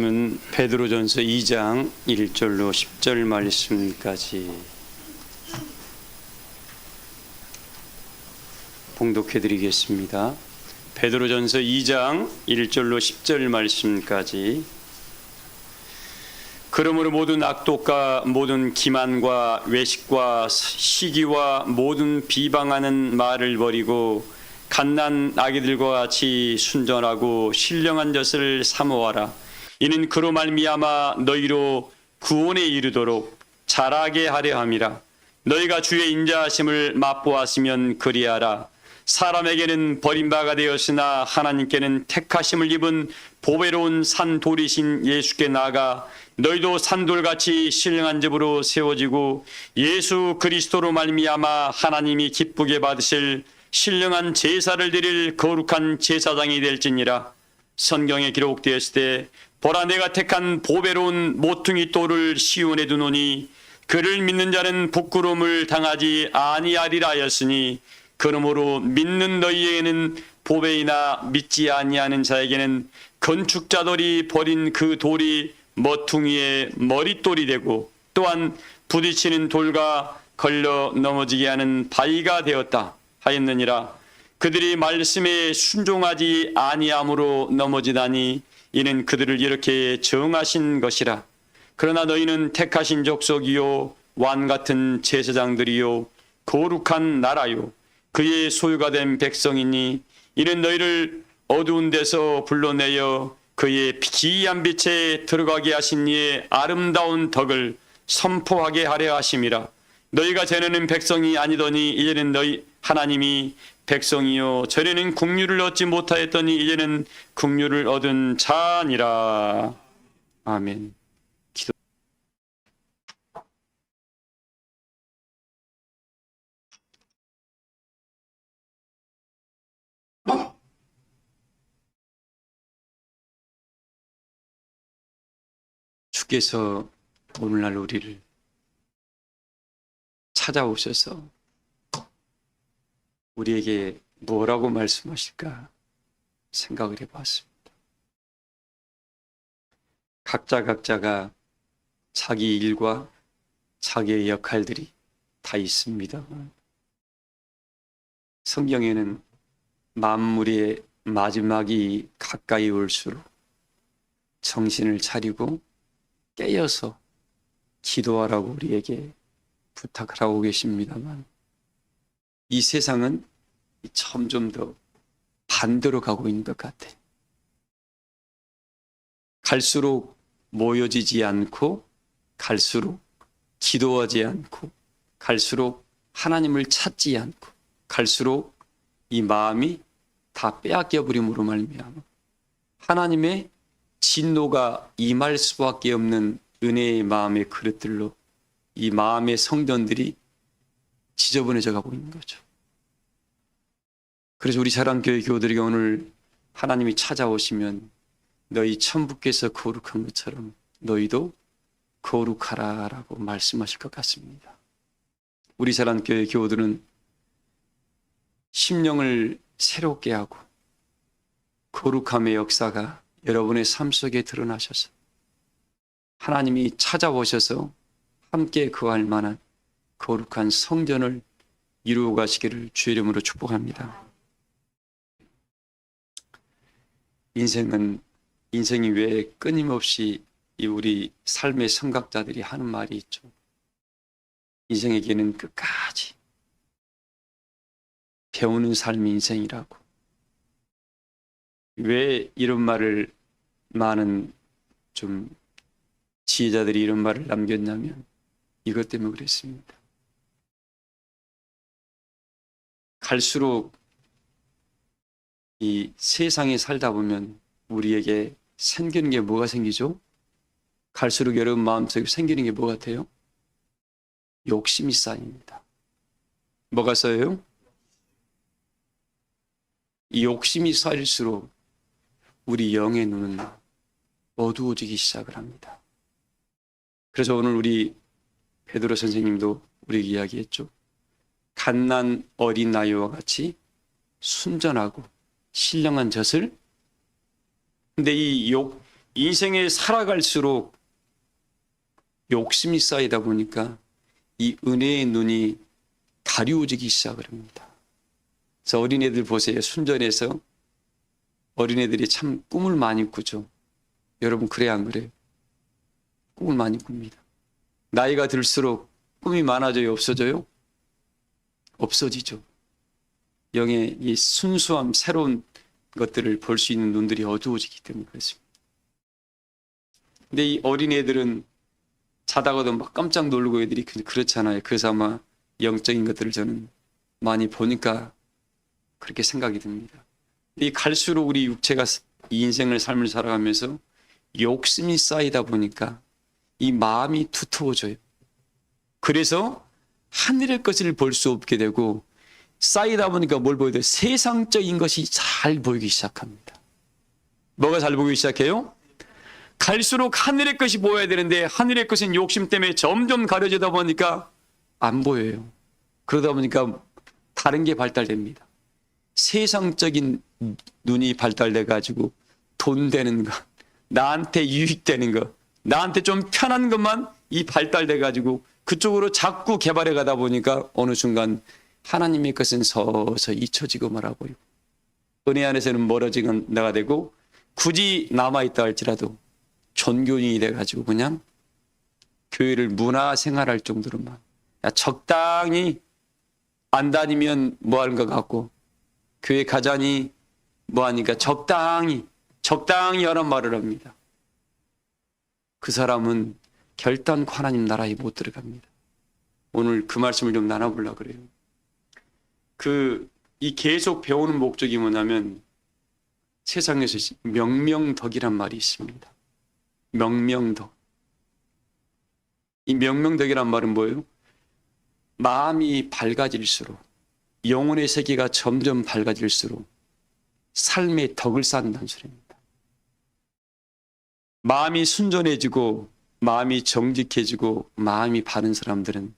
베드로전서 2장 1절로 10절 말씀까지 봉독해 드리겠습니다. 베드로전서 2장 1절로 10절 말씀까지. 그러므로 모든 악독과 모든 기만과 외식과 시기와 모든 비방하는 말을 버리고 갓난 아기들과 같이 순전하고 신령한 젖을 사모하라. 이는 그로 말미암아 너희로 구원에 이르도록 자라게 하려 함이라. 너희가 주의 인자하심을 맛보았으면 그리하라. 사람에게는 버림받아 되었으나 하나님께는 택하심을 입은 보배로운 산돌이신 예수께 나아가 너희도 산돌같이 신령한 집으로 세워지고 예수 그리스도로 말미암아 하나님이 기쁘게 받으실 신령한 제사를 드릴 거룩한 제사장이 될지니라. 성경에 기록되었을 때 보라, 내가 택한 보배로운 모퉁이 돌을 시온에 두노니 그를 믿는 자는 부끄러움을 당하지 아니하리라 하였으니, 그러므로 믿는 너희에게는 보배이나 믿지 아니하는 자에게는 건축자들이 버린 그 돌이 모퉁이의 머릿돌이 되고 또한 부딪히는 돌과 걸려 넘어지게 하는 바위가 되었다 하였느니라. 그들이 말씀에 순종하지 아니함으로 넘어지다니 이는 그들을 이렇게 정하신 것이라. 그러나 너희는 택하신 족속이요 왕같은 제사장들이요 거룩한 나라요 그의 소유가 된 백성이니 이는 너희를 어두운 데서 불러내어 그의 기이한 빛에 들어가게 하신 이의 아름다운 덕을 선포하게 하려 하심이라. 너희가 전에는 백성이 아니더니 이제는 너희 하나님이 백성이요 전에는 국류를 얻지 못하였더니 이제는 국류를 얻은 자니라. 아멘. 기도. 주께서 오늘날 우리를 찾아오셔서 우리에게 뭐라고 말씀하실까 생각을 해봤습니다. 각자가 자기 일과 자기의 역할들이 다 있습니다만 성경에는 만물의 마지막이 가까이 올수록 정신을 차리고 깨어서 기도하라고 우리에게 부탁을 하고 계십니다만 이 세상은 점점 더 반대로 가고 있는 것 같아요. 갈수록 모여지지 않고 갈수록 기도하지 않고 갈수록 하나님을 찾지 않고 갈수록 이 마음이 다 빼앗겨 버림으로 말미암아 하나님의 진노가 임할 수밖에 없는 은혜의 마음의 그릇들로 이 마음의 성전들이 지저분해져 가고 있는 거죠. 그래서 우리 사랑교회 교우들에게 오늘 하나님이 찾아오시면 너희 천부께서 거룩한 것처럼 너희도 거룩하라 라고 말씀하실 것 같습니다. 우리 사랑교회 교우들은 심령을 새롭게 하고 거룩함의 역사가 여러분의 삶 속에 드러나셔서 하나님이 찾아오셔서 함께 거할 만한 거룩한 성전을 이루어 가시기를 주의 이름으로 축복합니다. 인생이 왜 끊임없이 이 우리 삶의 선각자들이 하는 말이 있죠. 인생에게는 끝까지 배우는 삶이 인생이라고. 왜 이런 말을 많은 좀 지혜자들이 이런 말을 남겼냐면 이것 때문에 그랬습니다. 갈수록 이 세상에 살다 보면 우리에게 생기는 게 뭐가 생기죠? 갈수록 여러분 마음속에 생기는 게 뭐 같아요? 욕심이 쌓입니다. 뭐가 쌓여요? 이 욕심이 쌓일수록 우리 영의 눈은 어두워지기 시작을 합니다. 그래서 오늘 우리 베드로 선생님도 우리에게 이야기했죠. 갓난 어린 아이와 같이 순전하고 신령한 젖을. 근데 이 인생에 살아갈수록 욕심이 쌓이다 보니까 이 은혜의 눈이 가려워지기 시작을 합니다. 그래서 어린애들 보세요. 순전해서 어린애들이 참 꿈을 많이 꾸죠. 여러분 그래야 안 그래요? 꿈을 많이 꿉니다. 나이가 들수록 꿈이 많아져요? 없어져요? 없어지죠. 영의 이 순수함, 새로운 것들을 볼 수 있는 눈들이 어두워지기 때문에 그렇습니다. 근데 이 어린애들은 자다가도 막 깜짝 놀고 애들이 그렇잖아요. 그래서 아마 영적인 것들을 저는 많이 보니까 그렇게 생각이 듭니다. 이 갈수록 우리 육체가 이 인생을 삶을 살아가면서 욕심이 쌓이다 보니까 이 마음이 두터워져요. 그래서 하늘의 것을 볼 수 없게 되고 쌓이다 보니까 뭘 보게 돼요? 세상적인 것이 잘 보이기 시작합니다. 뭐가 잘 보이기 시작해요? 갈수록 하늘의 것이 보여야 되는데 하늘의 것은 욕심 때문에 점점 가려지다 보니까 안 보여요. 그러다 보니까 다른 게 발달됩니다. 세상적인 눈이 발달돼 가지고 돈 되는 것, 나한테 유익되는 것, 나한테 좀 편한 것만 이 발달돼 가지고 그쪽으로 자꾸 개발해 가다 보니까 어느 순간 하나님의 것은 서서히 잊혀지고 말아보이고 은혜 안에서는 멀어지는 나가 되고 굳이 남아있다 할지라도 종교인이 돼가지고 그냥 교회를 문화생활할 정도로만 적당히 안 다니면 뭐 하는 것 같고 교회 가자니 뭐 하니까 적당히 하란 말을 합니다. 그 사람은 결단코 하나님 나라에 못 들어갑니다. 오늘 그 말씀을 좀 나눠보려고 그래요. 이 계속 배우는 목적이 뭐냐면 세상에서 명명덕이란 말이 있습니다. 명명덕. 이 명명덕이란 말은 뭐예요? 마음이 밝아질수록 영혼의 세계가 점점 밝아질수록 삶의 덕을 쌓는다는 소리입니다. 마음이 순전해지고 마음이 정직해지고 마음이 바른 사람들은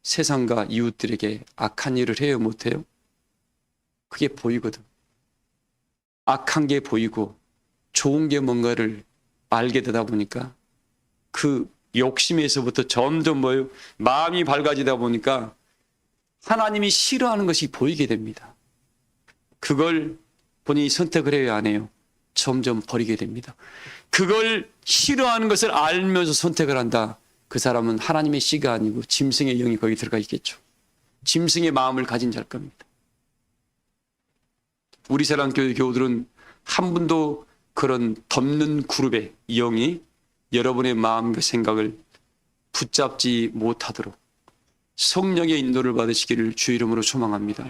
세상과 이웃들에게 악한 일을 해요, 못해요? 그게 보이거든. 악한 게 보이고 좋은 게 뭔가를 알게 되다 보니까 그 욕심에서부터 점점 뭐예요? 마음이 밝아지다 보니까 하나님이 싫어하는 것이 보이게 됩니다. 그걸 본인이 선택을 해야 안 해요? 점점 버리게 됩니다. 그걸 싫어하는 것을 알면서 선택을 한다. 그 사람은 하나님의 씨가 아니고 짐승의 영이 거기 들어가 있겠죠. 짐승의 마음을 가진 자일 겁니다. 우리 사랑교회 교우들은 한 분도 그런 덮는 그룹의 영이 여러분의 마음과 생각을 붙잡지 못하도록 성령의 인도를 받으시기를 주 이름으로 소망합니다.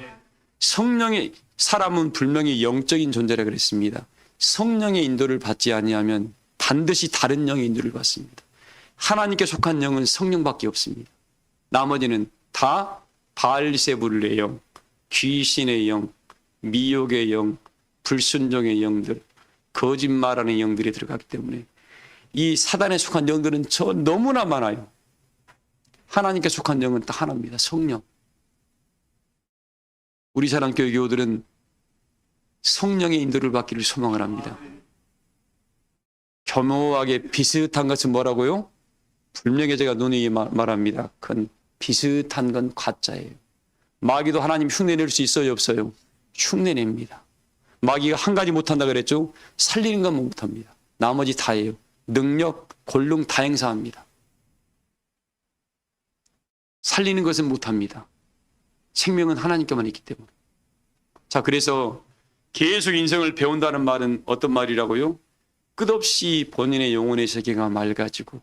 성령의 사람은 분명히 영적인 존재라 그랬습니다. 성령의 인도를 받지 아니하면 반드시 다른 영의 인도를 받습니다. 하나님께 속한 영은 성령밖에 없습니다. 나머지는 다 바알세불의 영, 귀신의 영, 미혹의 영, 불순종의 영들, 거짓말하는 영들이 들어가기 때문에 이 사단에 속한 영들은 너무나 많아요. 하나님께 속한 영은 딱 하나입니다. 성령. 우리 사랑교회 교우들은 성령의 인도를 받기를 소망을 합니다. 교묘하게 비슷한 것은 뭐라고요? 분명히 제가 누누이 말합니다. 그건 비슷한 건 가짜예요. 마귀도 하나님 흉내낼 수 있어요, 없어요? 흉내냅니다. 마귀가 한 가지 못한다 그랬죠? 살리는 건 못합니다. 나머지 다예요. 능력, 권능 다 행사합니다. 살리는 것은 못합니다. 생명은 하나님께만 있기 때문에. 자, 그래서 계속 인생을 배운다는 말은 어떤 말이라고요? 끝없이 본인의 영혼의 세계가 맑아지고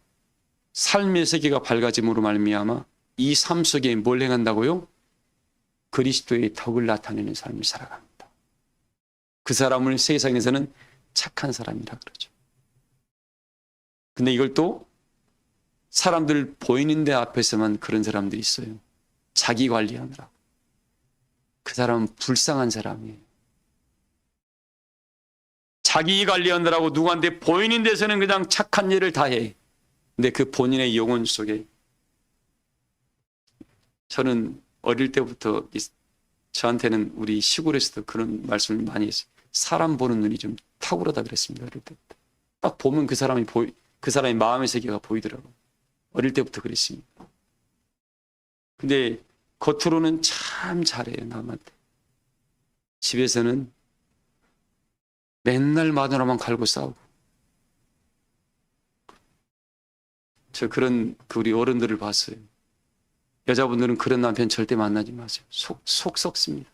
삶의 세계가 밝아짐으로 말미암아 이 삶 속에 뭘 행한다고요? 그리스도의 덕을 나타내는 삶을 살아갑니다. 그 사람을 세상에서는 착한 사람이라 그러죠. 근데 이걸 또 사람들 보이는 데 앞에서만 그런 사람들이 있어요. 자기 관리하느라고. 그 사람은 불쌍한 사람이에요. 자기 관리하느라고 누구한테 보이는 데서는 그냥 착한 일을 다 해. 근데 그 본인의 영혼 속에 저는 어릴 때부터 저한테는 우리 시골에서도 그런 말씀을 많이 했어요. 사람 보는 눈이 좀 탁월하다 그랬습니다. 어릴 때부터. 딱 보면 그 사람의 마음의 세계가 보이더라고요. 어릴 때부터 그랬습니다. 근데 겉으로는 참 잘해요, 남한테. 집에서는 맨날 마누라만 갈고 싸우고. 저 그런 우리 어른들을 봤어요. 여자분들은 그런 남편 절대 만나지 마세요. 속 썩습니다.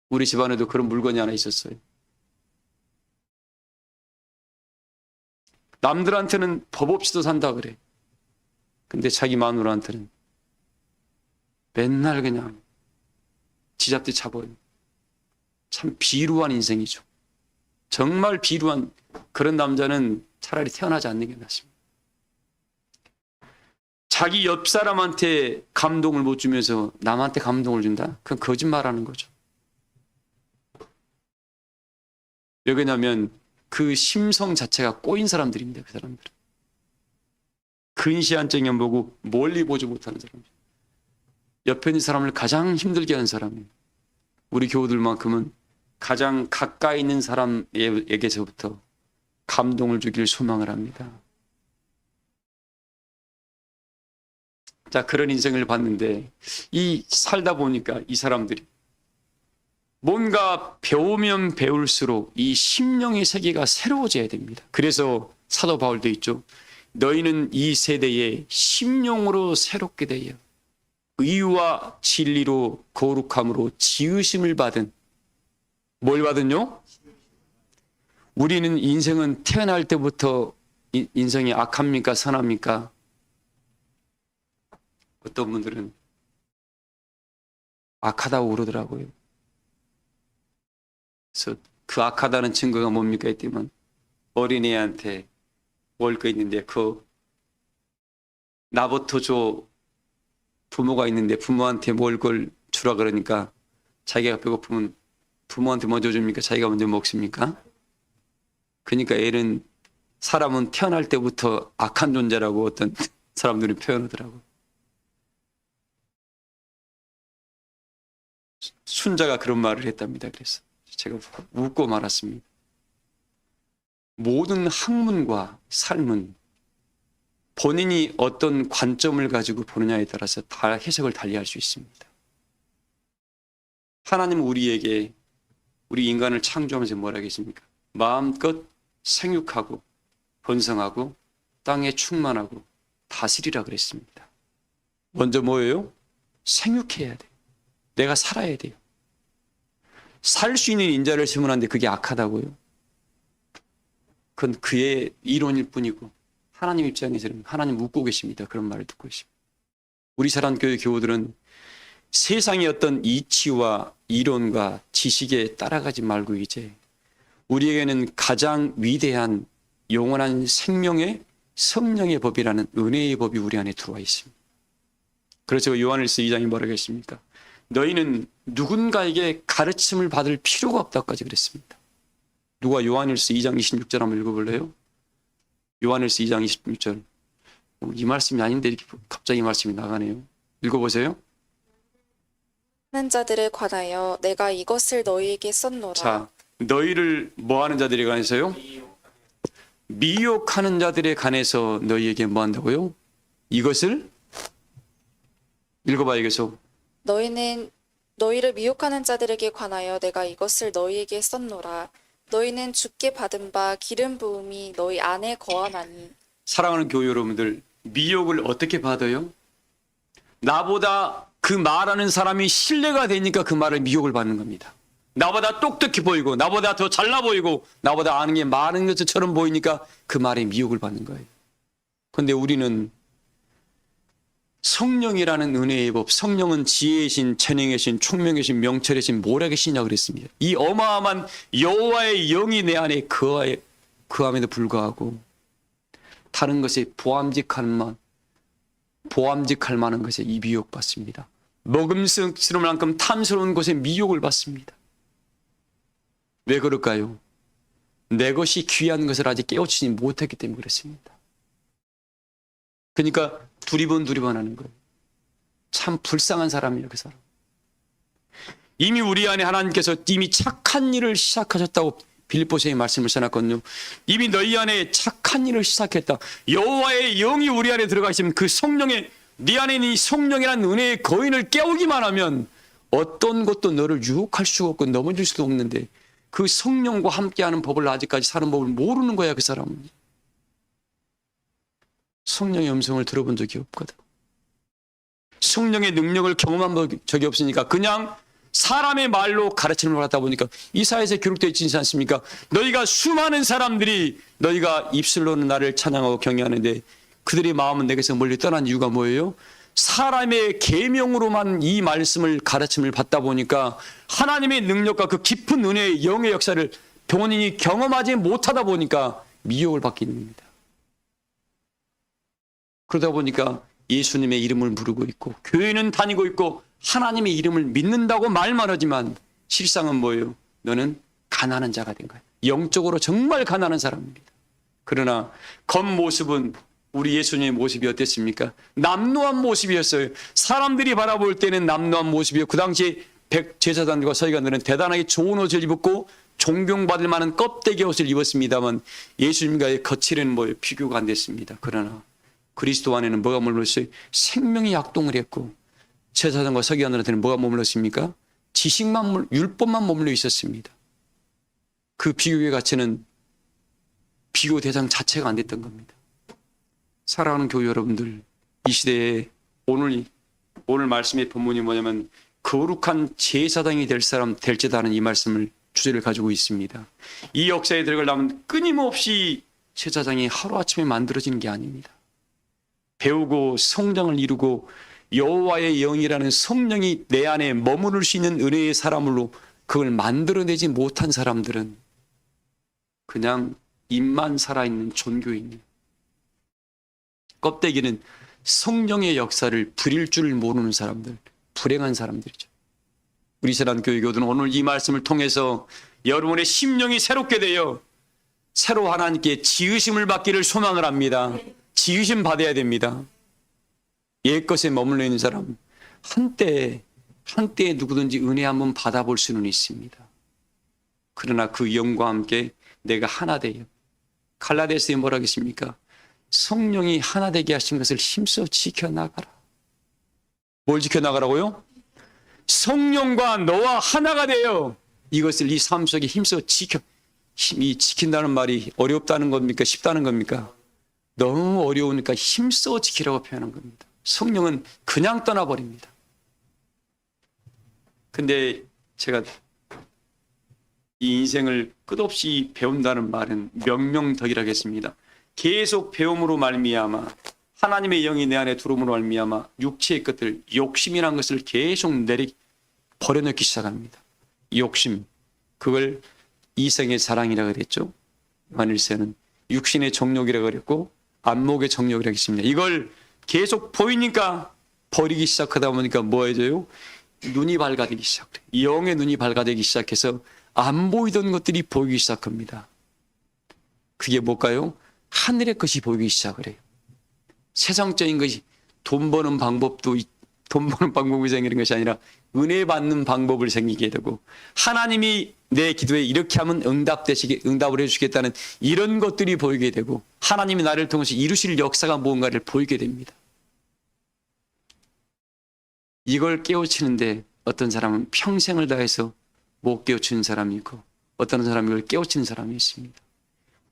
우리 집안에도 그런 물건이 하나 있었어요. 남들한테는 법 없이도 산다 그래. 근데 자기 마누라한테는 맨날 그냥 지잡듯이 잡아요. 참 비루한 인생이죠. 정말 비루한 그런 남자는 차라리 태어나지 않는 게 낫습니다. 자기 옆 사람한테 감동을 못 주면서 남한테 감동을 준다? 그건 거짓말하는 거죠. 왜 그러냐면 그 심성 자체가 꼬인 사람들입니다. 그 사람들은. 근시안적인 보고 멀리 보지 못하는 사람이죠. 옆에 있는 사람을 가장 힘들게 하는 사람이에요. 우리 교우들만큼은 가장 가까이 있는 사람에게서부터 감동을 주길 소망을 합니다. 자, 그런 인생을 봤는데 이 살다 보니까 이 사람들이 뭔가 배우면 배울수록 이 심령의 세계가 새로워져야 됩니다. 그래서 사도 바울도 있죠. 너희는 이 세대에 심령으로 새롭게 되어 의와 진리로 거룩함으로 지으심을 받은, 뭘 받은요? 우리는 인생은 태어날 때부터 인생이 악합니까 선합니까? 어떤 분들은 악하다고 그러더라고요. 그래서 그 악하다는 증거가 뭡니까 했더니 어린애한테 먹을 거 있는데 나부터 줘. 부모가 있는데 부모한테 먹을 걸 주라 그러니까 자기가 배고프면 부모한테 먼저 줍니까? 자기가 먼저 먹습니까? 그러니까 애는 사람은 태어날 때부터 악한 존재라고 어떤 사람들이 표현하더라고요. 순자가 그런 말을 했답니다. 그래서 제가 웃고 말았습니다. 모든 학문과 삶은 본인이 어떤 관점을 가지고 보느냐에 따라서 다 해석을 달리할 수 있습니다. 하나님은 우리에게 우리 인간을 창조하면서 뭐라 하겠습니까? 마음껏 생육하고 번성하고 땅에 충만하고 다스리라 그랬습니다. 먼저 뭐예요? 생육해야 돼요. 내가 살아야 돼요. 살 수 있는 인자를 심으는데 그게 악하다고요? 그건 그의 이론일 뿐이고 하나님 입장에서는 하나님 웃고 계십니다. 그런 말을 듣고 있습니다. 우리 사랑교회 교우들은 세상의 어떤 이치와 이론과 지식에 따라가지 말고 이제 우리에게는 가장 위대한 영원한 생명의 성령의 법이라는 은혜의 법이 우리 안에 들어와 있습니다. 그래서 요한일서 2장이 뭐라고 했습니까? 너희는 누군가에게 가르침을 받을 필요가 없다까지 그랬습니다. 누가 요한일서 2장 26절 한번 읽어볼래요? 요한일서 2장 26절. 이 말씀이 아닌데 이렇게 갑자기 이 말씀이 나가네요. 읽어보세요. 하는 자들에 관하여 내가 이것을 너희에게 썼노라. 자, 너희를 뭐 하는 자들에 관해서요? 미혹하는 자들에 관해서 너희에게 뭐 한다고요? 이것을 읽어봐야겠어. 너희를 미혹하는 자들에게 관하여 내가 이것을 너희에게 썼노라. 너희는 주께 받은 바 기름 부음이 너희 안에 거하나니. 사랑하는 교회 여러분들, 미혹을 어떻게 받아요? 나보다 그 말하는 사람이 신뢰가 되니까 그 말을 미혹을 받는 겁니다. 나보다 똑똑해 보이고 나보다 더 잘나 보이고 나보다 아는 게 많은 것처럼 보이니까 그 말에 미혹을 받는 거예요. 그런데 우리는 성령이라는 은혜의 법, 성령은 지혜의 신, 재능의 신, 총명의 신, 명철의 신, 모략의 신이라고 그랬습니다. 이 어마어마한 여호와의 영이 내 안에 그함에도 불구하고 다른 것에 보암직할 만한 것에 이 미혹 받습니다. 먹음직스러운 만큼 탐스러운 것에 미혹을 받습니다. 왜 그럴까요? 내 것이 귀한 것을 아직 깨우치지 못했기 때문에 그렇습니다. 그러니까 두리번 하는 거예요. 참 불쌍한 사람이에요, 그 사람. 이미 우리 안에 하나님께서 이미 착한 일을 시작하셨다고 빌립보서의 말씀을 써놨거든요. 이미 너희 안에 착한 일을 시작했다. 여호와의 영이 우리 안에 들어가 있으면 그 성령의 네 안에 있는 이 성령이라는 은혜의 거인을 깨우기만 하면 어떤 것도 너를 유혹할 수가 없고 넘어질 수도 없는데 그 성령과 함께하는 법을 아직까지 사는 법을 모르는 거야. 그 사람은 성령의 음성을 들어본 적이 없거든. 성령의 능력을 경험한 적이 없으니까 그냥 사람의 말로 가르침을 받다 보니까 이사야서에 기록되어 있지 않습니까? 너희가 수많은 사람들이 너희가 입술로는 나를 찬양하고 경외하는데 그들의 마음은 내게서 멀리 떠난 이유가 뭐예요? 사람의 계명으로만 이 말씀을 가르침을 받다 보니까 하나님의 능력과 그 깊은 은혜의 영의 역사를 본인이 경험하지 못하다 보니까 미혹을 받게 됩니다. 그러다 보니까 예수님의 이름을 부르고 있고 교회는 다니고 있고 하나님의 이름을 믿는다고 말만 하지만 실상은 뭐예요? 너는 가난한 자가 된 거예요. 영적으로 정말 가난한 사람입니다. 그러나 겉모습은 우리 예수님의 모습이 어땠습니까? 남루한 모습이었어요. 사람들이 바라볼 때는 남루한 모습이었고 그 당시에 제사장들과 서기관들은 대단하게 좋은 옷을 입었고 존경받을 만한 껍데기 옷을 입었습니다만 예수님과의 거칠은 뭐예요? 비교가 안 됐습니다. 그러나 그리스도 안에는 뭐가 머물렀어요? 생명의 약동을 했고 제사장과 서기관들한테는 뭐가 머물렀습니까? 지식만, 율법만 머물러 있었습니다. 그 비교의 가치는 비교 대상 자체가 안 됐던 겁니다. 사랑하는 교회 여러분들, 이 시대에 오늘 말씀의 본문이 뭐냐면 거룩한 제사장이 될 사람 될지다는 이 말씀을 주제를 가지고 있습니다. 이 역사에 들어가려면 끊임없이 제사장이 하루아침에 만들어지는 게 아닙니다. 배우고 성장을 이루고 여호와의 영이라는 성령이 내 안에 머무를 수 있는 은혜의 사람으로 그걸 만들어내지 못한 사람들은 그냥 입만 살아있는 종교인이에요. 껍데기는 성령의 역사를 부릴 줄 모르는 사람들, 불행한 사람들이죠. 우리 세란교회 교우들은 오늘 이 말씀을 통해서 여러분의 심령이 새롭게 되어 새로 하나님께 지으심을 받기를 소망을 합니다. 지으심 받아야 됩니다. 옛것에 머물러 있는 사람 한때에 누구든지 은혜 한번 받아볼 수는 있습니다. 그러나 그 영과 함께 내가 하나 되어 갈라디아서에 뭐라 하겠습니까? 성령이 하나 되게 하신 것을 힘써 지켜나가라. 뭘 지켜나가라고요? 성령과 너와 하나가 되어 이것을 네 삶 속에 힘써 지킨다는 말이 어렵다는 겁니까? 쉽다는 겁니까? 너무 어려우니까 힘써 지키라고 표현한 겁니다. 성령은 그냥 떠나버립니다. 근데 제가 이 인생을 끝없이 배운다는 말은 명명덕이라겠습니다. 계속 배움으로 말미암아 하나님의 영이 내 안에 들어옴으로 말미암아 육체의 것들, 욕심이라는 것을 계속 버려놓기 시작합니다. 욕심, 그걸 이성의 사랑이라고 그랬죠. 만일세는 육신의 정욕이라고 그랬고 안목의 정욕이라고 했습니다. 이걸 계속 보이니까 버리기 시작하다 보니까 뭐 해져요? 눈이 밝아지기 시작해요. 영의 눈이 밝아지기 시작해서 안 보이던 것들이 보이기 시작합니다. 그게 뭘까요? 하늘의 것이 보이기 시작을 해요. 세상적인 것이 돈 버는 방법이 생기는 것이 아니라 은혜 받는 방법을 생기게 되고 하나님이 내 기도에 이렇게 하면 응답을 해주시겠다는 이런 것들이 보이게 되고 하나님이 나를 통해서 이루실 역사가 무언가를 보이게 됩니다. 이걸 깨우치는데 어떤 사람은 평생을 다해서 못 깨우치는 사람이 있고 어떤 사람은 이걸 깨우치는 사람이 있습니다.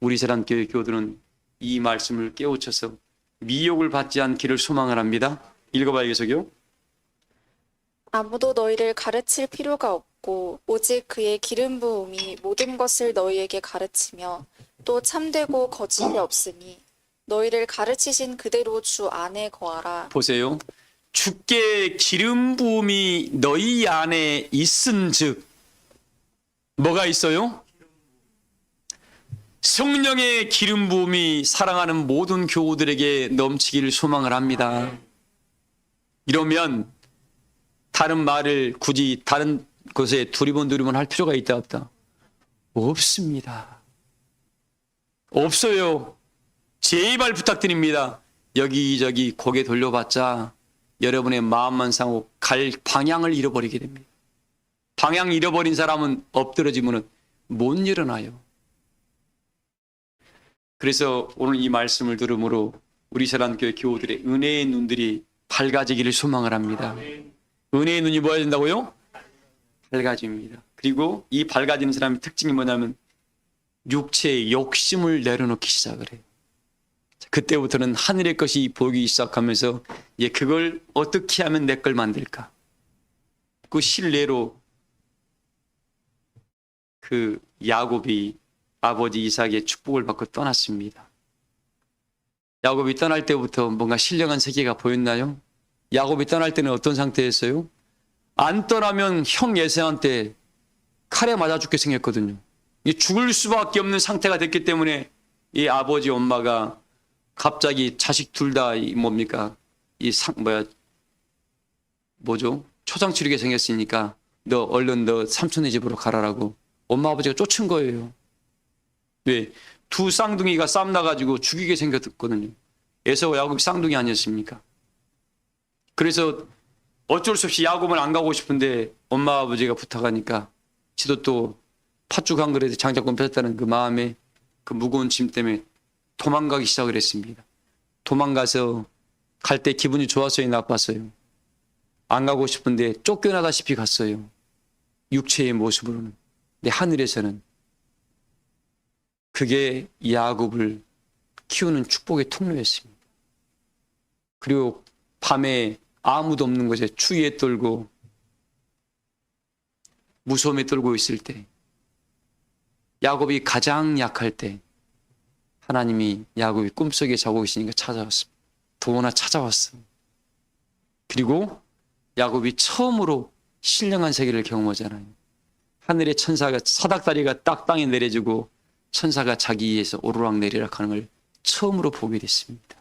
우리 사람교회 교우들은 이 말씀을 깨우쳐서 미혹을 받지 않기를 소망을 합니다. 읽어봐야겠어요. 아무도 너희를 가르칠 필요가 없고 오직 그의 기름 부음이 모든 것을 너희에게 가르치며 또 참되고 거짓이 없으니 너희를 가르치신 그대로 주 안에 거하라. 보세요. 주께 기름 부음이 너희 안에 있은즉 뭐가 있어요? 성령의 기름 부음이 사랑하는 모든 교우들에게 넘치기를 소망을 합니다. 이러면 다른 말을 굳이 다른 곳에 두리번 할 필요가 있다 없다? 없습니다. 없어요. 제발 부탁드립니다. 여기저기 고개 돌려봤자 여러분의 마음만 상하고 갈 방향을 잃어버리게 됩니다. 방향 잃어버린 사람은 엎드러지면 못 일어나요. 그래서 오늘 이 말씀을 들음으로 우리 세란교회 교우들의 은혜의 눈들이 밝아지기를 소망을 합니다. 은혜의 눈이 뭐야 된다고요? 밝아집니다. 그리고 이 밝아지는 사람의 특징이 뭐냐면 육체의 욕심을 내려놓기 시작을 해요. 그때부터는 하늘의 것이 보이기 시작하면서 그걸 어떻게 하면 내 걸 만들까? 그 신뢰로 그 야곱이 아버지 이삭의 축복을 받고 떠났습니다. 야곱이 떠날 때부터 뭔가 신령한 세계가 보였나요? 야곱이 떠날 때는 어떤 상태였어요? 안 떠나면 형 에사우한테 칼에 맞아 죽게 생겼거든요. 죽을 수밖에 없는 상태가 됐기 때문에 이 아버지 엄마가 갑자기 자식 둘 다 뭡니까? 초장 치르게 생겼으니까 너 얼른 너 삼촌네 집으로 가라라고 엄마 아버지가 쫓은 거예요. 왜? 두 쌍둥이가 싸움 나가지고 죽이게 생겼거든요. 에사우와 야곱이 쌍둥이 아니었습니까? 그래서 어쩔 수 없이 야곱은 안 가고 싶은데 엄마 아버지가 부탁하니까 지도 또 팥죽 한 그릇에 장작권 뺏었다는 그 마음에 그 무거운 짐 때문에 도망가기 시작을 했습니다. 도망가서 갈 때 기분이 좋았어요, 나빴어요? 안 가고 싶은데 쫓겨나다시피 갔어요. 육체의 모습으로는. 근데 하늘에서는 그게 야곱을 키우는 축복의 통로였습니다. 그리고 밤에 아무도 없는 곳에 추위에 떨고 무서움에 떨고 있을 때 야곱이 가장 약할 때 하나님이 야곱이 꿈속에 자고 계시니까 찾아왔습니다. 도원아 찾아왔어. 그리고 야곱이 처음으로 신령한 세계를 경험하잖아요. 하늘의 천사가 사닥다리가 딱 땅에 내려주고 천사가 자기 위에서 오르락 내리락 하는 걸 처음으로 보게 됐습니다.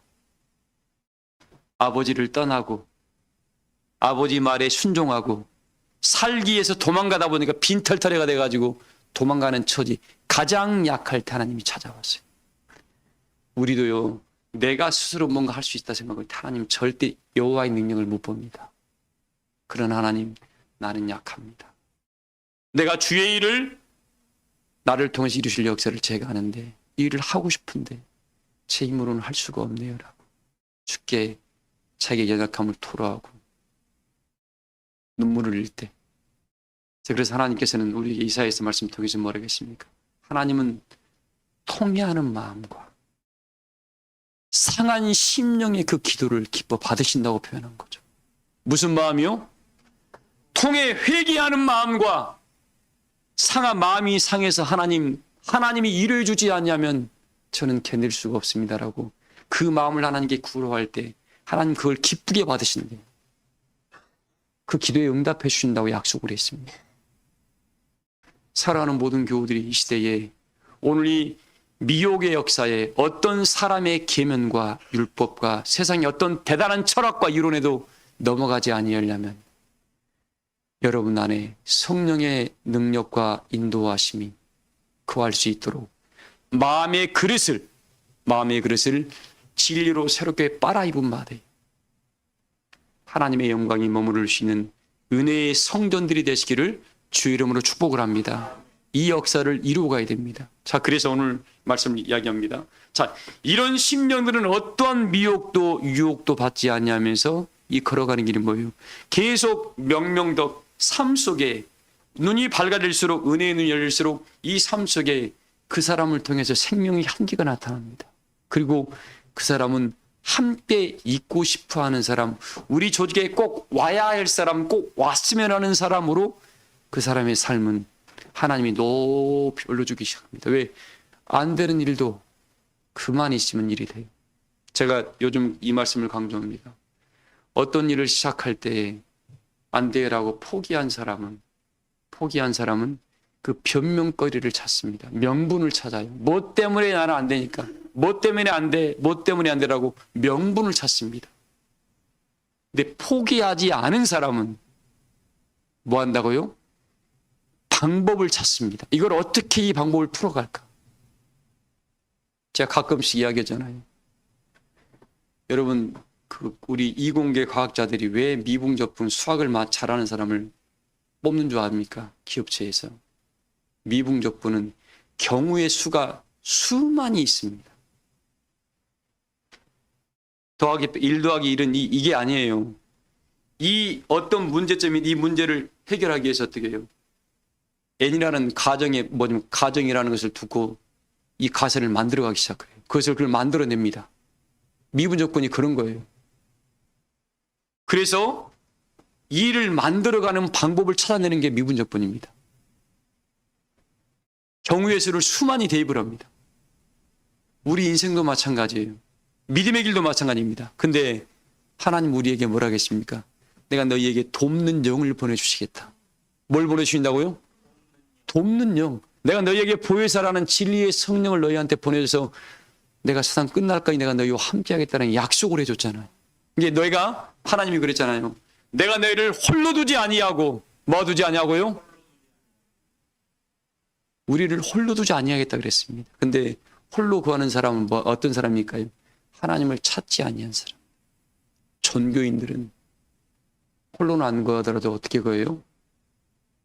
아버지를 떠나고 아버지 말에 순종하고 살기 위해서 도망가다 보니까 빈털터리가 돼가지고 도망가는 처지 가장 약할 때 하나님이 찾아왔어요. 우리도요, 내가 스스로 뭔가 할 수 있다 생각할 때 하나님 절대 여호와의 능력을 못 봅니다. 그러나 하나님, 나는 약합니다. 내가 주의 일을 나를 통해서 이루실 역사를 제가 하는데 이 일을 하고 싶은데 제 힘으로는 할 수가 없네요 라고 주께 자기의 연약함을 토로하고 눈물을 흘릴 때, 그래서 하나님께서는 우리 이사야서 말씀 통해서 뭐라고 했습니까? 하나님은 통회하는 마음과 상한 심령의 그 기도를 기뻐 받으신다고 표현한 거죠. 무슨 마음이요? 통해 회개하는 마음과 상한 마음이 상해서 하나님이 일을 주지 않냐면 저는 견딜 수가 없습니다라고 그 마음을 하나님께 구로할 때 하나님 그걸 기쁘게 받으신대요. 그 기도에 응답해 주신다고 약속을 했습니다. 사랑하는 모든 교우들이 이 시대에 오늘 이 미혹의 역사에 어떤 사람의 계명과 율법과 세상의 어떤 대단한 철학과 이론에도 넘어가지 아니하려면 여러분 안에 성령의 능력과 인도하심이 거할 수 있도록 마음의 그릇을 진리로 새롭게 빨아입은 바되 하나님의 영광이 머무를 수 있는 은혜의 성전들이 되시기를 주 이름으로 축복을 합니다. 이 역사를 이루어 가야 됩니다. 자, 그래서 오늘 말씀을 이야기합니다. 자, 이런 심령들은 어떠한 미혹도 유혹도 받지 않냐면서 이 걸어가는 길이 뭐예요? 계속 명명덕 삶 속에 눈이 밝아질수록 은혜의 눈이 열릴수록 이 삶 속에 그 사람을 통해서 생명의 향기가 나타납니다. 그리고 그 사람은 함께 있고 싶어 하는 사람, 우리 조직에 꼭 와야 할 사람, 꼭 왔으면 하는 사람으로 그 사람의 삶은 하나님이 높이 올려주기 시작합니다. 왜? 안 되는 일도 그만 있으면 일이 돼요. 제가 요즘 이 말씀을 강조합니다. 어떤 일을 시작할 때 안 돼라고 포기한 사람은 그 변명거리를 찾습니다. 명분을 찾아요. 뭐 때문에 나는 안 되니까. 뭐 때문에 안 돼. 뭐 때문에 안 되라고 명분을 찾습니다. 근데 포기하지 않은 사람은 뭐 한다고요? 방법을 찾습니다. 이걸 어떻게 이 방법을 풀어갈까? 제가 가끔씩 이야기하잖아요. 여러분, 우리 이공계 과학자들이 왜 미분적분 수학을 잘하는 사람을 뽑는 줄 압니까? 기업체에서. 미분적분은 경우의 수가 수만이 있습니다. 더하기 1 더하기 1은 이게 아니에요. 이 어떤 문제점이 이 문제를 해결하기 위해서 어떻게 해요? n이라는 가정이라는 것을 두고 이 가설을 만들어가기 시작해요. 그걸 만들어냅니다. 미분 조건이 그런 거예요. 그래서 이를 만들어가는 방법을 찾아내는 게 미분 조건입니다. 경우의 수를 수만이 대입을 합니다. 우리 인생도 마찬가지예요. 믿음의 길도 마찬가지입니다. 근데 하나님 우리에게 뭐라 하겠습니까? 내가 너희에게 돕는 영을 보내주시겠다. 뭘 보내주신다고요? 돕는 영. 내가 너희에게 보혜사라는 진리의 성령을 너희한테 보내줘서 내가 세상 끝날까지 내가 너희와 함께 하겠다는 약속을 해줬잖아요. 이게 너희가 하나님이 그랬잖아요. 내가 너희를 홀로 두지 아니하고 뭐 두지 아니하고요? 우리를 홀로 두지 아니하겠다 그랬습니다. 근데 홀로 구하는 사람은 어떤 사람일까요? 하나님을 찾지 아니한 사람. 전교인들은 홀로는 안 구하더라도 어떻게 구해요?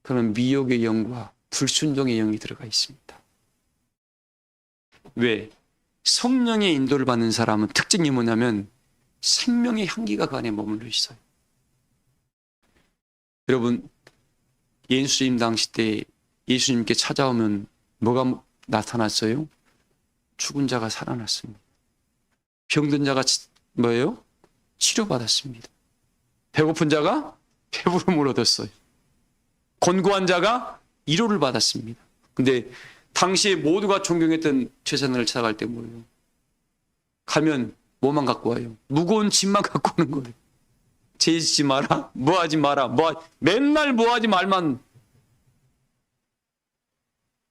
그는 미혹의 영과 불순종의 영이 들어가 있습니다. 왜? 성령의 인도를 받는 사람은 특징이 뭐냐면 생명의 향기가 그 안에 머물러 있어요. 여러분, 예수님 당시 때 예수님께 찾아오면 뭐가 나타났어요? 죽은 자가 살아났습니다. 병든 자가 뭐예요? 치료받았습니다. 배고픈 자가 배부름을 얻었어요. 권고한 자가 위로를 받았습니다. 근데 당시에 모두가 존경했던 제사장을 찾아갈 때 뭐예요? 가면 뭐만 갖고 와요? 무거운 짐만 갖고 오는 거예요. 재지지 마라, 뭐하지 마라, 맨날 뭐하지 말만.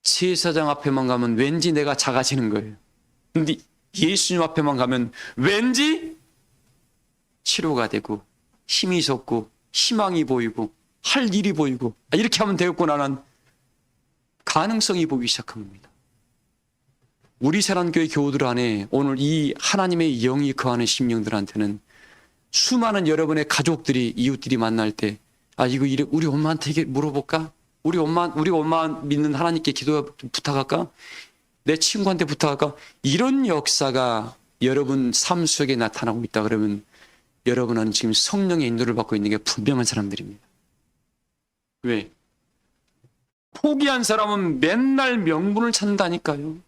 제사장 앞에만 가면 왠지 내가 작아지는 거예요. 근데 예수님 앞에만 가면 왠지 치료가 되고 힘이 솟고 희망이 보이고 할 일이 보이고 이렇게 하면 되겠구나라는 가능성이 보이기 시작한 겁니다. 우리 사랑교회 교우들 안에 오늘 이 하나님의 영이 거하는 심령들한테는 수많은 여러분의 가족들이 이웃들이 만날 때 이거 우리 엄마한테 물어볼까? 우리 엄마 믿는 하나님께 기도 부탁할까? 내 친구한테 부탁할까? 이런 역사가 여러분 삶 속에 나타나고 있다 그러면 여러분은 지금 성령의 인도를 받고 있는 게 분명한 사람들입니다. 왜? 포기한 사람은 맨날 명분을 찾는다니까요.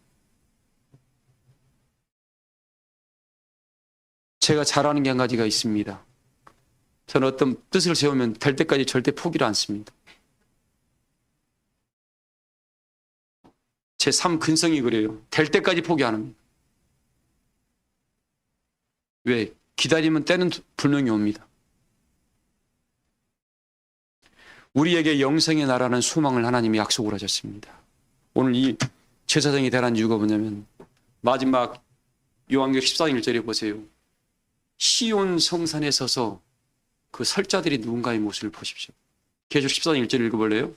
제가 잘하는 게 한 가지가 있습니다. 저는 어떤 뜻을 세우면 될 때까지 절대 포기를 않습니다. 제 삶 근성이 그래요. 될 때까지 포기 안 합니다. 왜? 기다리면 때는 분명히 옵니다. 우리에게 영생의 나라는 소망을 하나님이 약속을 하셨습니다. 오늘 이 제사장이 되라는 이유가 뭐냐면 마지막 요한계시록 14장 1절에 보세요. 시온 성산에 서서 그 설자들이 누군가의 모습을 보십시오. 계시록 14장 1절 읽어볼래요?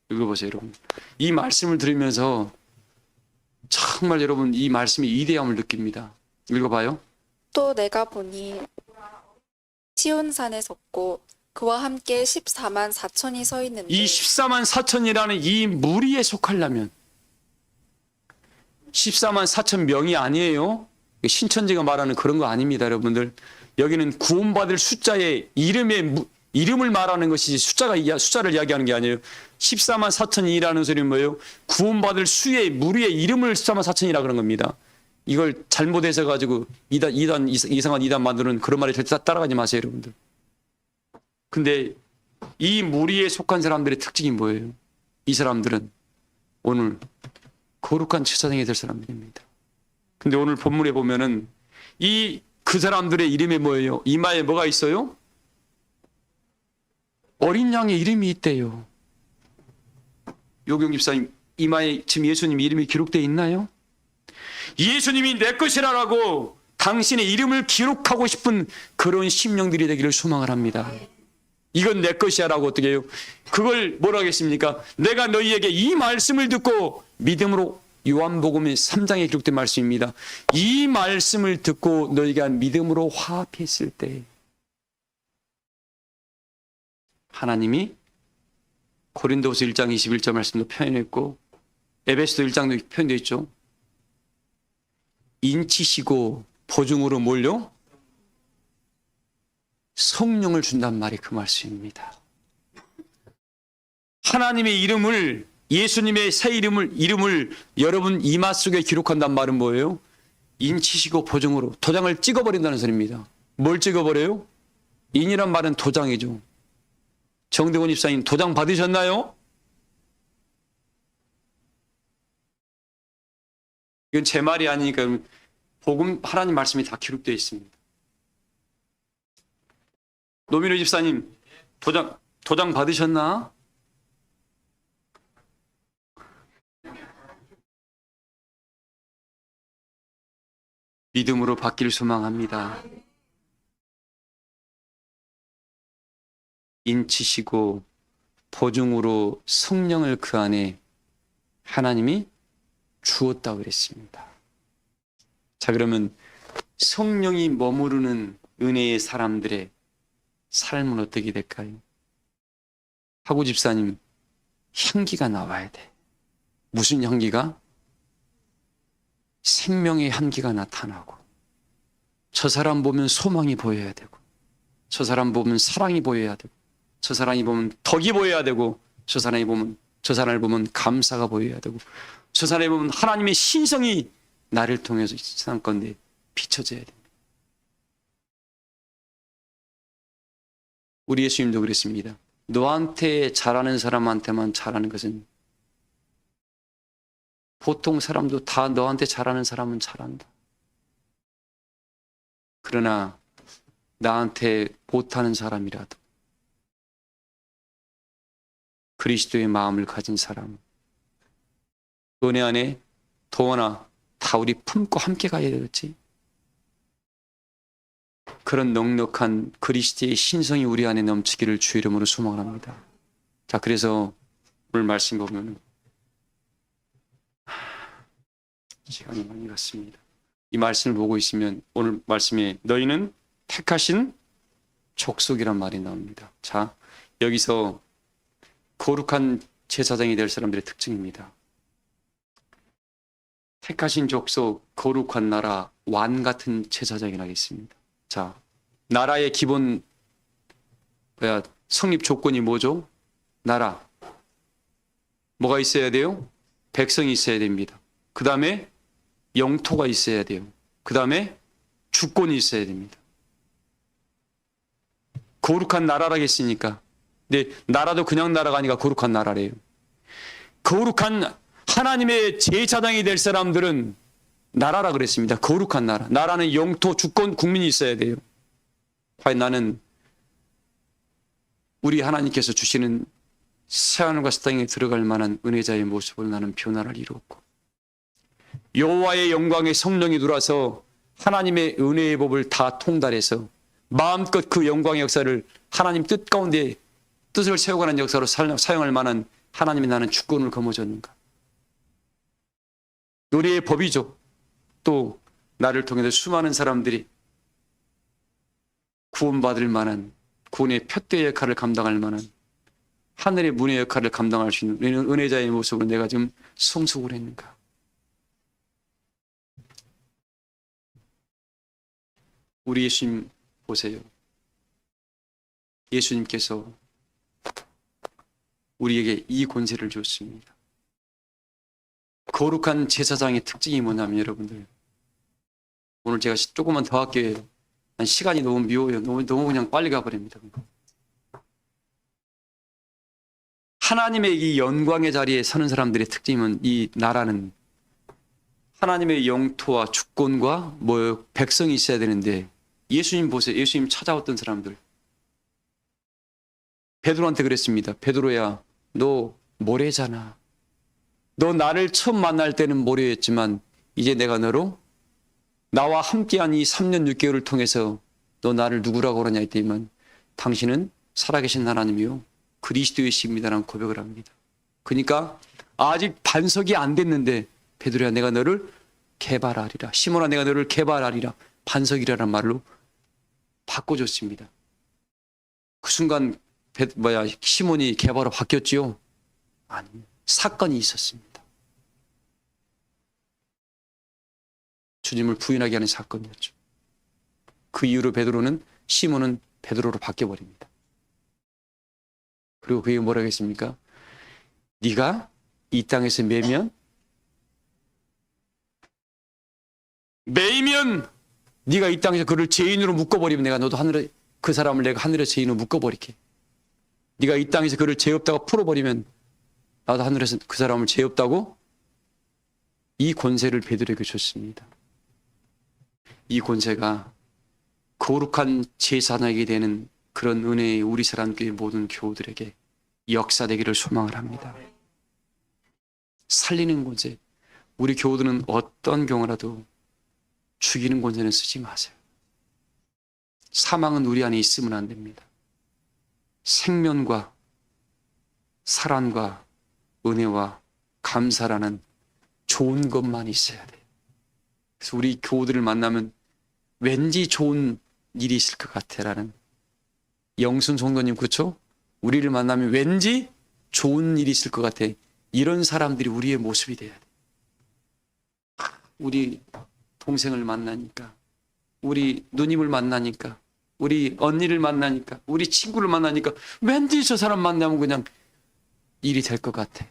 읽어보세요, 여러분. 이 말씀을 들으면서 정말 여러분 이 말씀의 위대함을 느낍니다. 읽어봐요. 또 내가 보니 시온산에 섰고 그와 함께 14만 4천이 서 있는데 이 14만 4천이라는 이 무리에 속하려면 14만 4천 명이 아니에요. 신천지가 말하는 그런 거 아닙니다, 여러분들. 여기는 구원받을 숫자의 이름을 말하는 것이지 숫자를 이야기하는 게 아니에요. 14만 4천이라는 소리는 뭐예요? 구원받을 수의 무리의 이름을 14만 4천이라 그런 겁니다. 이걸 잘못해서 가지고 이상한 이단 만드는 그런 말에 절대 따라가지 마세요, 여러분들. 근데 이 무리에 속한 사람들의 특징이 뭐예요? 이 사람들은 오늘 거룩한 제사장이 될 사람들입니다. 근데 오늘 본문에 보면은 그 사람들의 이름에 뭐예요? 이마에 뭐가 있어요? 어린 양의 이름이 있대요. 요경 집사님, 이마에 지금 예수님 이름이 기록되어 있나요? 예수님이 내 것이라고 당신의 이름을 기록하고 싶은 그런 심령들이 되기를 소망을 합니다. 이건 내 것이야라고 어떻게 해요? 그걸 뭐라고 하겠습니까? 내가 너희에게 이 말씀을 듣고 믿음으로, 요한복음 3장에 기록된 말씀입니다. 이 말씀을 듣고 너희가 믿음으로 화합했을 때 하나님이 고린도서 1장 21절 말씀도 표현했고 에베소서 1장도 표현되어 있죠. 인치시고 보증으로 뭘요? 성령을 준단 말이 그 말씀입니다. 하나님의 이름을, 예수님의 새 이름을 여러분 이마 속에 기록한단 말은 뭐예요? 인치시고 보증으로 도장을 찍어버린다는 소리입니다. 뭘 찍어버려요? 인이란 말은 도장이죠. 정대원 집사님 도장 받으셨나요? 이건 제 말이 아니니까 복음 하나님 말씀이 다 기록되어 있습니다. 노민호 집사님 도장 받으셨나? 믿음으로 받기를 소망합니다. 인치시고 보증으로 성령을 그 안에 하나님이 주었다고 그랬습니다. 자, 그러면 성령이 머무르는 은혜의 사람들의 삶은 어떻게 될까요? 하구 집사님, 향기가 나와야 돼. 무슨 향기가? 생명의 향기가 나타나고, 저 사람 보면 소망이 보여야 되고, 저 사람 보면 사랑이 보여야 되고, 저 사람이 보면 덕이 보여야 되고, 저 사람을 보면 감사가 보여야 되고, 저 사람이 보면 하나님의 신성이 나를 통해서 세상 건데 비춰져야 됩니다. 우리 예수님도 그랬습니다. 너한테 잘하는 사람한테만 잘하는 것은, 보통 사람도 다 너한테 잘하는 사람은 잘한다. 그러나 나한테 못하는 사람이라도 그리스도의 마음을 가진 사람, 은혜 안에 도원아 다 우리 품고 함께 가야 되겠지. 그런 넉넉한 그리스도의 신성이 우리 안에 넘치기를 주의 이름으로 소망합니다. 자, 그래서 오늘 말씀 보면 시간이 많이 갔습니다. 이 말씀을 보고 있으면 오늘 말씀에 너희는 택하신 족속이란 말이 나옵니다. 자, 여기서 거룩한 제사장이 될 사람들의 특징입니다. 택하신 족속, 거룩한 나라, 왕 같은 제사장이라고 있습니다. 자, 나라의 기본 성립 조건이 뭐죠? 나라. 뭐가 있어야 돼요? 백성이 있어야 됩니다. 그 다음에 영토가 있어야 돼요. 그 다음에 주권이 있어야 됩니다. 거룩한 나라라고 했으니까. 근데 나라도 그냥 나라가 아니라 거룩한 나라래요. 거룩한 하나님의 제사장이 될 사람들은 나라라 그랬습니다. 거룩한 나라. 나라는 영토, 주권, 국민이 있어야 돼요. 과연 나는 우리 하나님께서 주시는 새하늘과 새 땅에 들어갈 만한 은혜자의 모습을 나는 변화를 이루었고, 여호와의 영광의 성령이 들어와서 하나님의 은혜의 법을 다 통달해서 마음껏 그 영광의 역사를 하나님 뜻 가운데 뜻을 세워가는 역사로 사용할 만한 하나님이 나는 주권을 거머쥐었는가. 노래의 법이죠. 또 나를 통해서 수많은 사람들이 구원받을 만한, 구원의 푯대 역할을 감당할 만한, 하늘의 문의 역할을 감당할 수 있는 은혜자의 모습으로 내가 지금 성숙을 했는가. 우리 예수님 보세요. 예수님께서 우리에게 이 권세를 줬습니다. 거룩한 제사장의 특징이 뭐냐면, 여러분들, 오늘 제가 조금만 더 할게요. 시간이 너무 미워요. 너무 그냥 빨리 가버립니다. 하나님의 이 영광의 자리에 서는 사람들의 특징은, 이 나라는 하나님의 영토와 주권과 백성이 있어야 되는데, 예수님 보세요. 예수님 찾아왔던 사람들, 베드로한테 그랬습니다. 베드로야, 너 모래잖아. 너 나를 처음 만날 때는 모래였지만 이제 내가 너로 나와 함께한 이 3년 6개월을 통해서 너 나를 누구라고 그러냐 했더니만, 당신은 살아계신 하나님이요 그리스도이십니다라는 고백을 합니다. 그러니까 아직 반석이 안 됐는데, 베드로야 내가 너를 개발하리라, 시몬아 내가 너를 개발하리라, 반석이라는 말로 바꿔줬습니다. 그 순간 시몬이 개발로 바뀌었지요? 아니요. 사건이 있었습니다. 주님을 부인하게 하는 사건이었죠. 그 이후로 시몬은 베드로로 바뀌어버립니다. 그리고 그게 뭐라고 했습니까? 네가 이 땅에서 매이면 네가 이 땅에서 그를 죄인으로 묶어버리면 내가 너도 하늘에 그 사람을 내가 하늘의 죄인으로 묶어버릴게. 네가 이 땅에서 그를 죄 없다고 풀어버리면 나도 하늘에서 그 사람을 죄 없다고. 이 권세를 베드로에게 줬습니다. 이 권세가 거룩한 제사장에게 되는 그런 은혜의 우리 사람교회 모든 교우들에게 역사되기를 소망을 합니다. 살리는 권세. 우리 교우들은 어떤 경우라도 죽이는 권세는 쓰지 마세요. 사망은 우리 안에 있으면 안 됩니다. 생명과 사랑과 은혜와 감사라는 좋은 것만 있어야 돼요. 그래서 우리 교우들을 만나면 왠지 좋은 일이 있을 것 같아라는 영순 성도님 그렇죠? 우리를 만나면 왠지 좋은 일이 있을 것 같아. 이런 사람들이 우리의 모습이 돼야 돼. 우리 동생을 만나니까, 우리 누님을 만나니까, 우리 언니를 만나니까, 우리 친구를 만나니까 왠지 저 사람 만나면 그냥 일이 될 것 같아.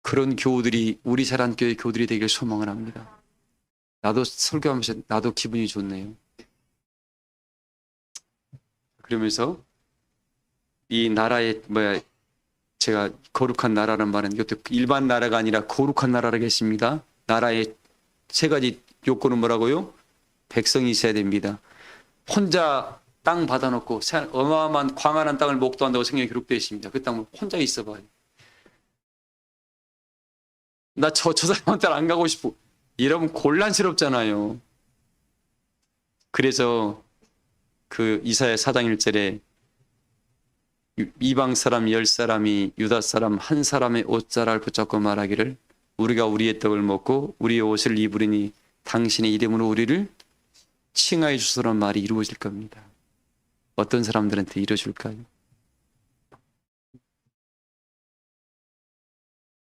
그런 교우들이 우리 사랑교회 교우들이 되길 소망을 합니다. 나도 설교하면서 나도 기분이 좋네요. 그러면서 이 나라의 제가 거룩한 나라는 말은 이것도 일반 나라가 아니라 거룩한 나라라고 했습니다. 나라의 세 가지 요건은 뭐라고요? 백성이 있어야 됩니다. 혼자 땅 받아놓고 어마어마한 광활한 땅을 목도한다고 성경에 기록되어 있습니다. 그 땅을 혼자 있어봐요. 나 저 사람한테 안 가고 싶어. 이러면 곤란스럽잖아요. 그래서 그 이사야 4장 1절에 이방 사람 10사람이 유다 사람 한 사람의 옷자락을 붙잡고 말하기를 우리가 우리의 떡을 먹고 우리의 옷을 입으리니 당신의 이름으로 우리를 칭하여 주소라는 말이 이루어질 겁니다. 어떤 사람들한테 이루어질까요?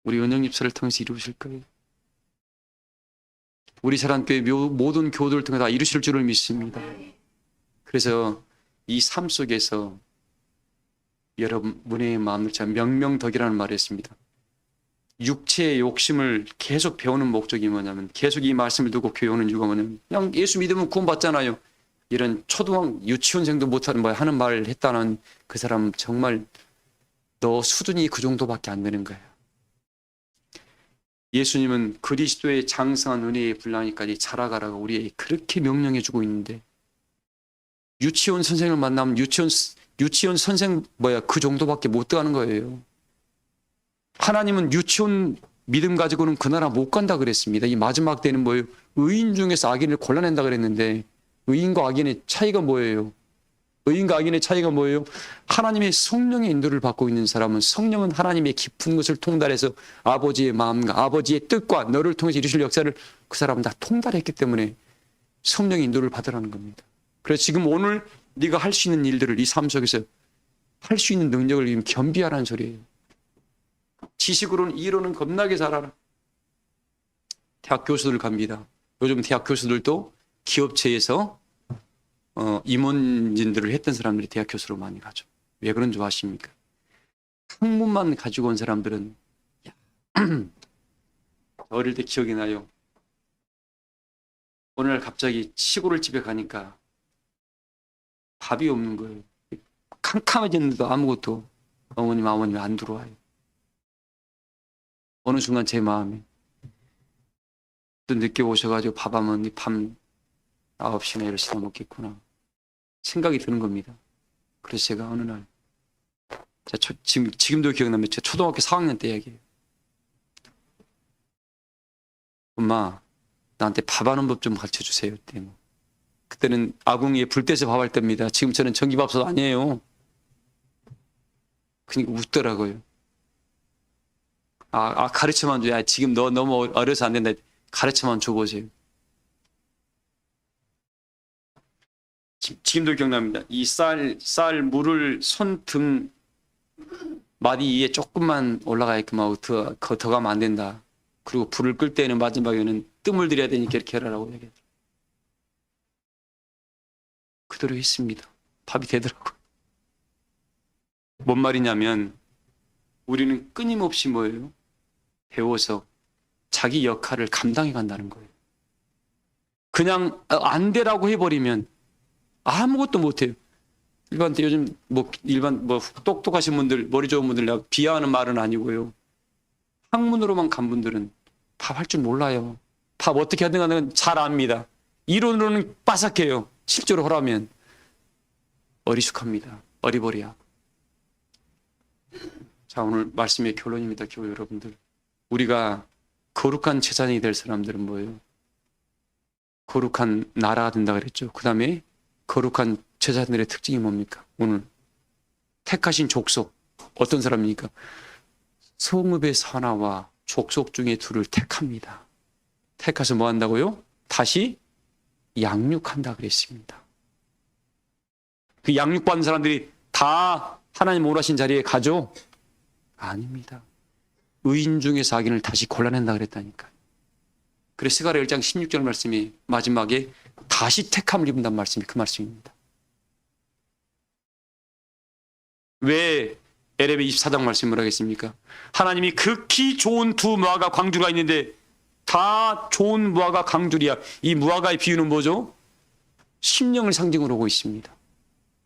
우리 은영집사를 통해서 이루실 거예요. 우리 사랑교회 모든 교우들을 통해 다 이루실 줄을 믿습니다. 그래서 이 삶 속에서 여러분의 마음을 참 명명덕이라는 말을 했습니다. 육체의 욕심을 계속 배우는 목적이 뭐냐면 계속 이 말씀을 듣고 교회 오는 이유가 뭐냐면 그냥 예수 믿으면 구원받잖아요. 이런 유치원생도 못하는 하는 말을 했다는 그 사람 정말 너 수준이 그 정도밖에 안 되는 거예요. 예수님은 그리스도의 장성한 은혜의 분량이까지 자라가라고 우리에게 그렇게 명령해 주고 있는데 유치원 선생을 만나면 유치원 선생 그 정도밖에 못 들어가는 거예요. 하나님은 유치원 믿음 가지고는 그 나라 못 간다 그랬습니다. 이 마지막 때는 뭐예요? 의인 중에서 악인을 골라낸다 그랬는데 의인과 악인의 차이가 뭐예요? 의인과 악인의 차이가 뭐예요? 하나님의 성령의 인도를 받고 있는 사람은 성령은 하나님의 깊은 것을 통달해서 아버지의 마음과 아버지의 뜻과 너를 통해서 이루실 역사를 그 사람은 다 통달했기 때문에 성령의 인도를 받으라는 겁니다. 그래서 지금 오늘 네가 할 수 있는 일들을 이 삶 속에서 할 수 있는 능력을 겸비하라는 소리예요. 지식으로는 이론은 겁나게 잘하라. 대학 교수들 갑니다. 요즘 대학 교수들도 기업체에서 임원진들을 했던 사람들이 대학 교수로 많이 가죠. 왜 그런 줄 아십니까? 학문만 가지고 온 사람들은 어릴 때 기억이 나요. 어느 날 갑자기 시골을 집에 가니까 밥이 없는 거예요. 캄캄해졌는데도 아무것도 어머님 아버님 안 들어와요. 어느 순간 제 마음에 또 늦게 오셔가지고 밥 하면 밤 9시나 10시나 먹겠구나 생각이 드는 겁니다. 그래서 제가 어느 날 지금도 기억납니다. 제가 초등학교 4학년 때 이야기예요. 엄마 나한테 밥 하는 법 좀 가르쳐 주세요. 그때는 아궁이에 불 떼서 밥할 때입니다. 지금처럼 전기밥솥 아니에요. 그러니까 웃더라고요. 가르쳐만 줘. 지금 너 너무 어려서 안 된다. 가르쳐만 줘보세요. 지금도 기억납니다. 이 쌀 물을 손등 마디 위에 조금만 올라가 있게끔 하고 더 가면 안 된다. 그리고 불을 끌 때는 마지막에는 뜸을 들여야 되니까 이렇게 해라라고 얘기했죠. 그대로 했습니다. 밥이 되더라고요. 뭔 말이냐면 우리는 끊임없이 뭐예요? 배워서 자기 역할을 감당해 간다는 거예요. 그냥 안 되라고 해버리면 아무것도 못해요. 요즘 일반 똑똑하신 분들, 머리 좋은 분들 내가 비하하는 말은 아니고요. 학문으로만 간 분들은 밥 할 줄 몰라요. 밥 어떻게 하든 간에 잘 압니다. 이론으로는 빠삭해요. 실제로 하라면 어리숙합니다. 어리버리하고. 자, 오늘 말씀의 결론입니다. 교회 여러분들. 우리가 거룩한 제사장이 될 사람들은 뭐예요? 거룩한 나라가 된다 그랬죠. 그 다음에 거룩한 제사장들의 특징이 뭡니까? 오늘 택하신 족속 어떤 사람입니까? 성읍의 사나와 족속 중에 둘을 택합니다. 택해서 뭐 한다고요? 다시 양육한다 그랬습니다. 그 양육받은 사람들이 다 하나님 원하신 자리에 가죠? 아닙니다. 의인 중에서 악인을 다시 골라낸다 그랬다니까. 그래서 스가랴 1장 16절 말씀이 마지막에 다시 택함을 입는다는 말씀이 그 말씀입니다. 왜 에레미 24장 말씀을 하겠습니까? 하나님이 극히 좋은 두 무화과 광주가 있는데 다 좋은 무화과 광주리야. 이 무화과의 비유는 뭐죠? 심령을 상징으로 하고 있습니다.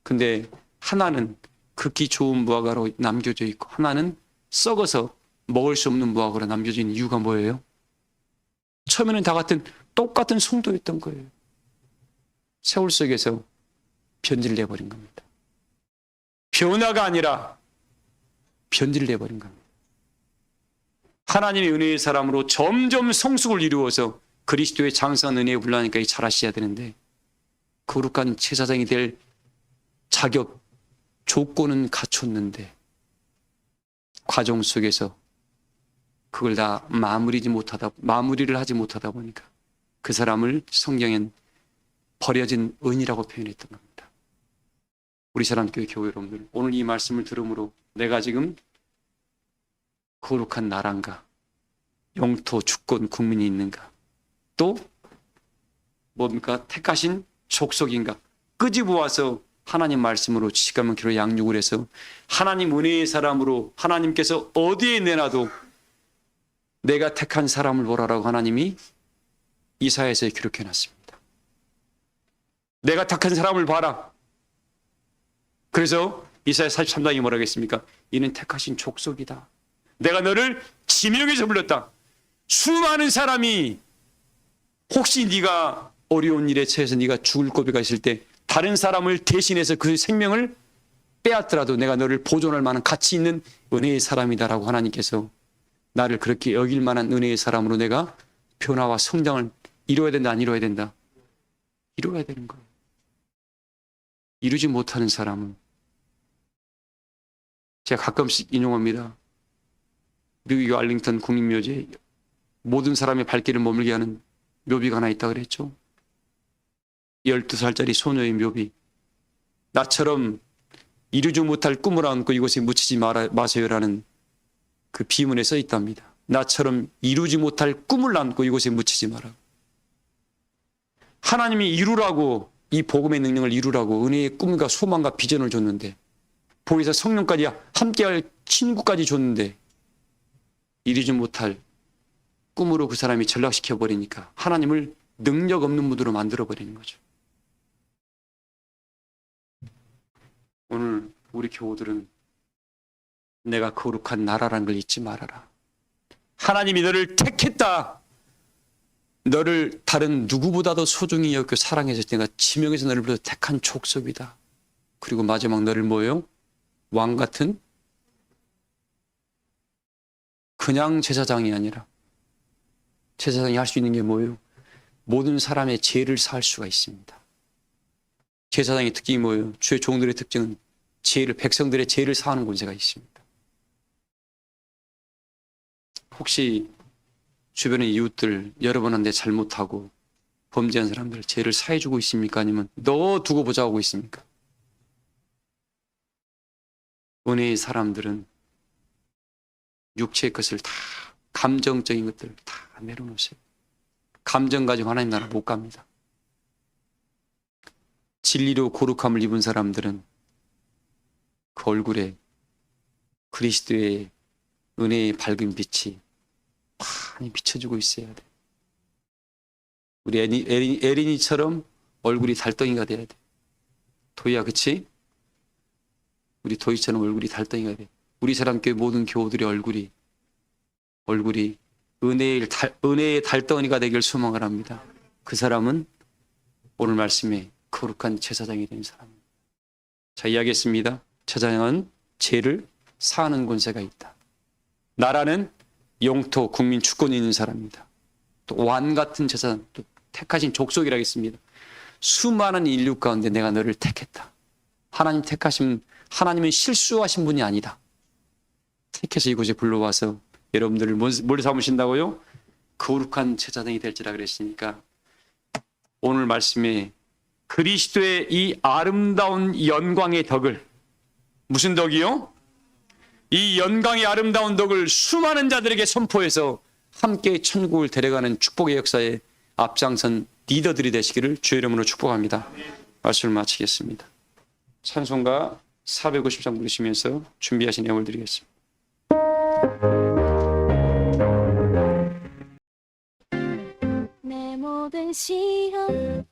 근데 하나는 극히 좋은 무화과로 남겨져 있고 하나는 썩어서 먹을 수 없는 무화과로 남겨져 있는 이유가 뭐예요? 처음에는 다 똑같은 성도였던 거예요. 세월 속에서 변질을 내버린 겁니다. 변화가 아니라 변질을 내버린 겁니다. 하나님의 은혜의 사람으로 점점 성숙을 이루어서 그리스도의 장성한 은혜에 불러하니까 잘하셔야 되는데 거룩한 제사장이 될 자격, 조건은 갖췄는데 과정 속에서 그걸 다 마무리를 하지 못하다 보니까 그 사람을 성경엔 버려진 은이라고 표현했던 겁니다. 우리 사랑교회 교회 여러분들, 오늘 이 말씀을 들음으로 내가 지금 거룩한 나라인가, 영토 주권 국민이 있는가, 또 뭡니까? 택하신 족속인가, 끄집어와서 하나님 말씀으로 지시가면기로 양육을 해서 하나님 은혜의 사람으로 하나님께서 어디에 내놔도 내가 택한 사람을 보라라고 하나님이 이사야서에 기록해놨습니다. 내가 택한 사람을 봐라. 그래서 이사야 43장이 뭐라고 했습니까? 이는 택하신 족속이다. 내가 너를 지명해서 불렀다. 수많은 사람이 혹시 네가 어려운 일에 처해서 네가 죽을 고비가 있을 때 다른 사람을 대신해서 그 생명을 빼앗더라도 내가 너를 보존할 만한 가치 있는 은혜의 사람이다라고 하나님께서 나를 그렇게 여길 만한 은혜의 사람으로 내가 변화와 성장을 이루어야 된다, 안 이루어야 된다? 이루어야 되는 거예요. 이루지 못하는 사람은 제가 가끔씩 인용합니다. 미국 알링턴 국립묘지에 모든 사람의 발길을 머물게 하는 묘비가 하나 있다 그랬죠. 12살짜리 소녀의 묘비. 나처럼 이루지 못할 꿈을 안고 이곳에 묻히지 마세요라는 그 비문에 써 있답니다. 나처럼 이루지 못할 꿈을 안고 이곳에 묻히지 마라. 하나님이 이루라고, 이 복음의 능력을 이루라고 은혜의 꿈과 소망과 비전을 줬는데, 보혜사 성령까지 함께할 친구까지 줬는데 이루지 못할 꿈으로 그 사람이 전락시켜버리니까 하나님을 능력 없는 무드로 만들어버리는 거죠. 오늘 우리 교우들은 내가 거룩한 나라라는 걸 잊지 말아라. 하나님이 너를 택했다. 너를 다른 누구보다도 소중히 여겨 사랑해서 내가 지명해서 너를 불러 택한 족속이다. 그리고 마지막 너를 뭐예요? 왕 같은 그냥 제사장이 아니라 제사장이 할 수 있는 게 뭐예요? 모든 사람의 죄를 사할 수가 있습니다. 제사장의 특징이 뭐예요? 주의 종들의 특징은 백성들의 죄를 사하는 권세가 있습니다. 혹시 주변의 이웃들 여러분한테 잘못하고 범죄한 사람들 죄를 사해주고 있습니까? 아니면 너 두고 보자 하고 있습니까? 은혜의 사람들은 육체의 것을 다, 감정적인 것들을 다 내려놓으세요. 감정 가지고 하나님 나라 못 갑니다. 진리로 거룩함을 입은 사람들은 그 얼굴에 그리스도의 은혜의 밝은 빛이 많이 비춰주고 있어야 돼. 우리 에린이처럼 얼굴이 달덩이가 돼야 돼. 도희야, 그치? 우리 도희처럼 얼굴이 달덩이가 돼. 우리 사람교회 모든 교우들의 얼굴이 은혜의 달덩이가 되길 소망을 합니다. 그 사람은 오늘 말씀에 거룩한 제사장이 된 사람입니다. 자, 이야기했습니다. 제사장은 죄를 사하는 권세가 있다. 나라는 영토, 국민, 주권이 있는 사람입니다. 또 왕 같은 제사장, 또 택하신 족속이라 했습니다. 수많은 인류 가운데 내가 너를 택했다. 하나님은 실수하신 분이 아니다. 택해서 이곳에 불러와서 여러분들을 뭘 삼으신다고요? 거룩한 제사장이 될지라 그랬으니까 오늘 말씀에 그리스도의 이 아름다운 영광의 덕을, 무슨 덕이요? 이 영광의 아름다운 덕을 수많은 자들에게 선포해서 함께 천국을 데려가는 축복의 역사에 앞장선 리더들이 되시기를 주의 이름으로 축복합니다. 말씀을 마치겠습니다. 찬송가 450장 부르시면서 준비하신 예물 드리겠습니다. 내 모든 시험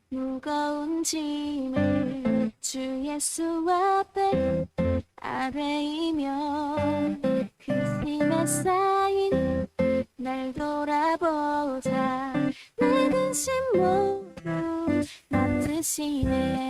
무거운 짐을 주 예수 앞에 아뢰이며 그 힘에 쌓인 날 돌아보자 내 근심 모두 맡으시네